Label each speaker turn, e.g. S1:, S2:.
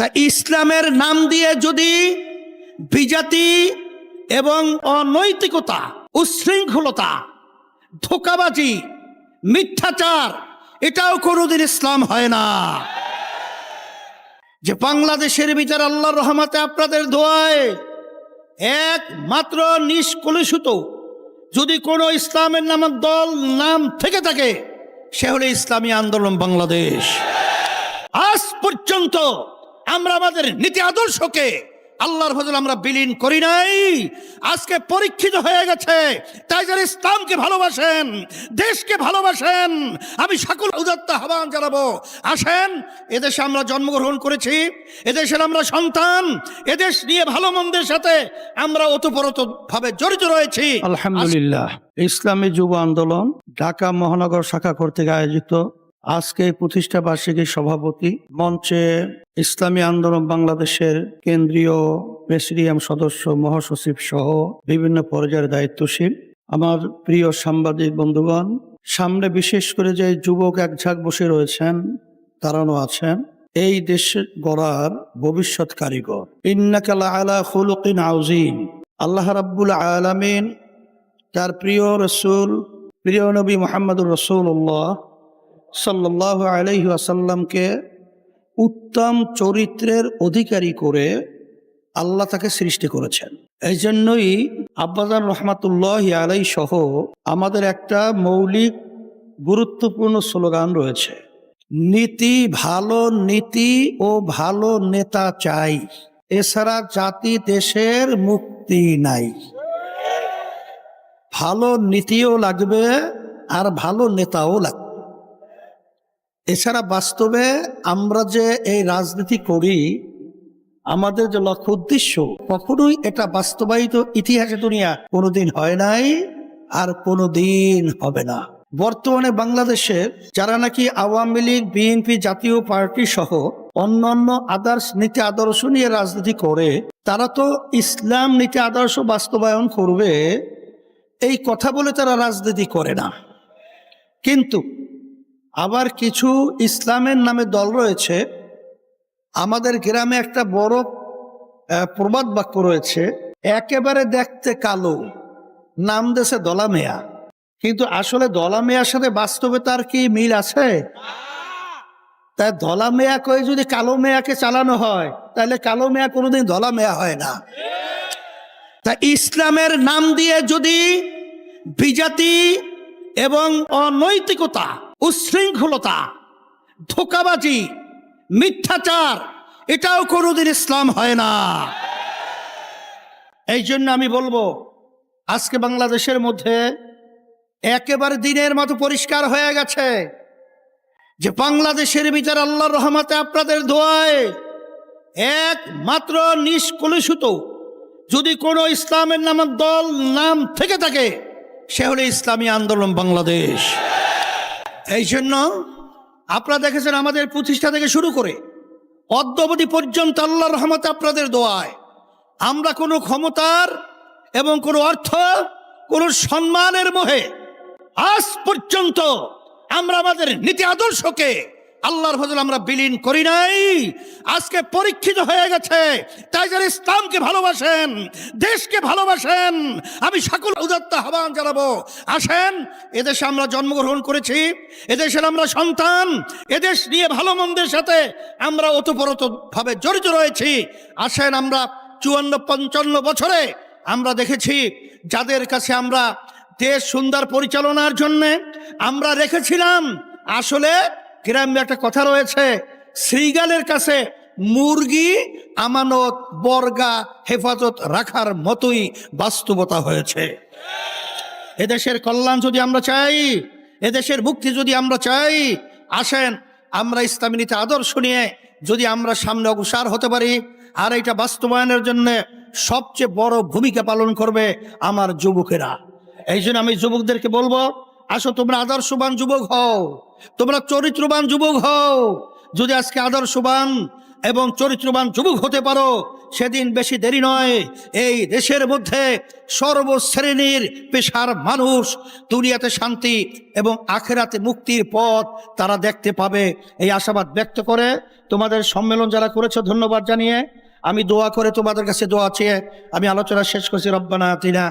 S1: তা ইসলামের নাম দিয়ে যদি বিজাতি এবং অনৈতিকতা, উচ্ছৃঙ্খলতা, ধোঁকাবাজি, মিথ্যাচার, এটাও কোনোদিন ইসলাম হয় না। যে বাংলাদেশের ভিতর আল্লাহর রহমতে আপনাদের দোয়ায় একমাত্র নিষ্কলুষিত যদি কোনো ইসলামের নামক দল নাম থেকে থাকে, সে হলো ইসলামী আন্দোলন বাংলাদেশ। আজ পর্যন্ত আমরা আমাদের নীতি আদর্শকে আল্লাহর ফজলে আমরা বিলীন করি নাই। আজকে পরীক্ষিত হয়ে গেছে। তাই যারা ইসলামকে ভালোবাসেন, দেশকে ভালোবাসেন, আমি সকল উদাত্ত আহ্বান জানাবো, আসেন, এদেশে আমরা জন্মগ্রহণ করেছি, এদেশের আমরা সন্তান, এদেশ নিয়ে ভালো মন্দের সাথে আমরা ওতপ্রোতভাবে জড়িত রয়েছি।
S2: আলহামদুলিল্লাহ। ইসলামী যুব আন্দোলন ঢাকা মহানগর শাখা কর্তৃক আয়োজিত আজকে প্রতিষ্ঠা বার্ষিকী সভাপতি মঞ্চে ইসলামী আন্দোলন বাংলাদেশের কেন্দ্রীয় প্রেসিডিয়াম সদস্য, মহাসচিব সহ বিভিন্ন পর্যায়ের দায়িত্বশীল আমার প্রিয় সাংবাদিক বন্ধুগণ, সামনে বিশেষ করে যে যুবক একঝাঁক বসে রয়েছেন, তারাও আছেন এই দেশ গড়ার ভবিষ্যৎ কারিগর। ইন্নাকা লাআলা খুলুকিন আযীম। আল্লাহ রাব্বুল আলামিন তার প্রিয় রসুল, প্রিয় নবী মুহাম্মদুর রাসূলুল্লাহ সাল্লাল্লাহু আলাইহি ওয়াসাল্লামকে উত্তম চরিত্রের অধিকারী করে আল্লাহ তাকে সৃষ্টি করেছেন। এই জন্যই আব্বাজান রহমাতুল্লাহি আলাইহি সহ আমাদের একটা মৌলিক গুরুত্বপূর্ণ স্লোগান রয়েছে, নীতি, ভালো নীতি ও ভালো নেতা চাই, এছাড়া জাতি দেশের মুক্তি নাই। ভালো নীতিও লাগবে আর ভালো নেতাও লাগবে। এছাড়া বাস্তবে আমরা যে এই রাজনীতি করি, আমাদের যে লক্ষ্য উদ্দেশ্য, কখনোই এটা বাস্তবায়িত ইতিহাসে দুনিয়া কোনোদিন হয় নাই আর কোনোদিন হবে না। বর্তমানে বাংলাদেশের যারা নাকি আওয়ামী লীগ, বিএনপি, জাতীয় পার্টি সহ অন্যান্য আদর্শ নীতি আদর্শ নিয়ে রাজনীতি করে, তারা তো ইসলাম নীতি আদর্শ বাস্তবায়ন করবে এই কথা বলে তারা রাজনীতি করে না। কিন্তু আবার কিছু ইসলামের নামে দল রয়েছে। আমাদের গ্রামে একটা বড় প্রবাদ বাক্য রয়েছে, একেবারে দেখতে কালো, নাম দেশে দলা মেয়া। কিন্তু আসলে দলা মেয়ার সাথে বাস্তবে তার কি মিল আছে? তাই দলা মেয়া কয়ে যদি কালো মেয়াকে চালানো হয়, তাহলে কালো মেয়া কোনোদিন দলা মেয়া হয় না।
S1: তা ইসলামের নাম দিয়ে যদি বিজাতি এবং অনৈতিকতা, উচ্ছৃঙ্খলতা, ধোঁকাবাজি, মিথ্যাচার, এটাও কোনোদিন ইসলাম হয় না। এই জন্য আমি বলবো, আজকে বাংলাদেশের মধ্যে একেবারে দিনের মতো পরিষ্কার হয়ে গেছে যে বাংলাদেশের ভিতর আল্লাহর রহমতে আপনাদের দোয়ায় একমাত্র নিষ্কলুষিত যদি কোনো ইসলামের নামক দল নাম থেকে থাকে, সে হলো ইসলামী আন্দোলন বাংলাদেশ। এই জন্য আপনারা দেখেছেন আমাদের প্রতিষ্ঠা থেকে শুরু করে অদ্যাবধি পর্যন্ত আল্লাহর রহমতে আপনাদের দোয়ায় আমরা কোনো ক্ষমতার এবং কোনো অর্থ, কোনো সম্মানের মোহে আজ পর্যন্ত আমরা আমাদের নীতি আদর্শকে আল্লাহর ফজলে আমরা বিলীন করি নাই। আজকে পরীক্ষিত হয়ে গেছে। তাই যারা ইসলামকে ভালোবাসেন, দেশকে ভালোবাসেন, আমি সকল উদাত্ত আহ্বান জানাবো, আসেন, এদেশে আমরা জন্মগ্রহণ করেছি, এদেশের আমরা সন্তান, এদেশ নিয়ে ভালো মন্দের সাথে আমরা ওতপ্রোতভাবে জড়িত রয়েছি। আসেন, আমরা 54-55 বছরে আমরা দেখেছি যাদের কাছে আমরা দেশ সুন্দর পরিচালনার জন্য আমরা রেখেছিলাম, আসলে গ্রামে একটা কথা রয়েছে, শ্রীগালের কাছে মুরগি আমানত, বর্গা হেফাজত রাখার মতোই বাস্তবতা হয়েছে। এদেশের কল্যাণ যদি আমরা চাই, এদেশের মুক্তি যদি আমরা চাই, আসেন আমরা ইসলামী নীতি আদর্শ নিয়ে যদি আমরা সামনে অগ্রসর হতে পারি, আর এটা বাস্তবায়নের জন্য সবচেয়ে বড় ভূমিকা পালন করবে আমার যুবকেরা। এই জন্য আমি যুবকদেরকে বলবো, আসো তোমরা আদর্শবান যুবক হও, তোমরা চরিত্রবান যুবক হও। যদি আজকে আদর্শবান এবং চরিত্রবান যুবক হতে পারো, সেদিন বেশি দেরি নয়, এই দেশের মধ্যে সর্বশ্রেণীর পেশার মানুষ দুনিয়াতে শান্তি এবং আখেরাতে মুক্তির পথ তারা দেখতে পাবে। এই আশাবাদ ব্যক্ত করে তোমাদের সম্মেলন যারা করেছে ধন্যবাদ জানিয়ে আমি দোয়া করে তোমাদের কাছে দোয়া চেয়ে আমি আলোচনা শেষ করছি। রব্বানা আতিনা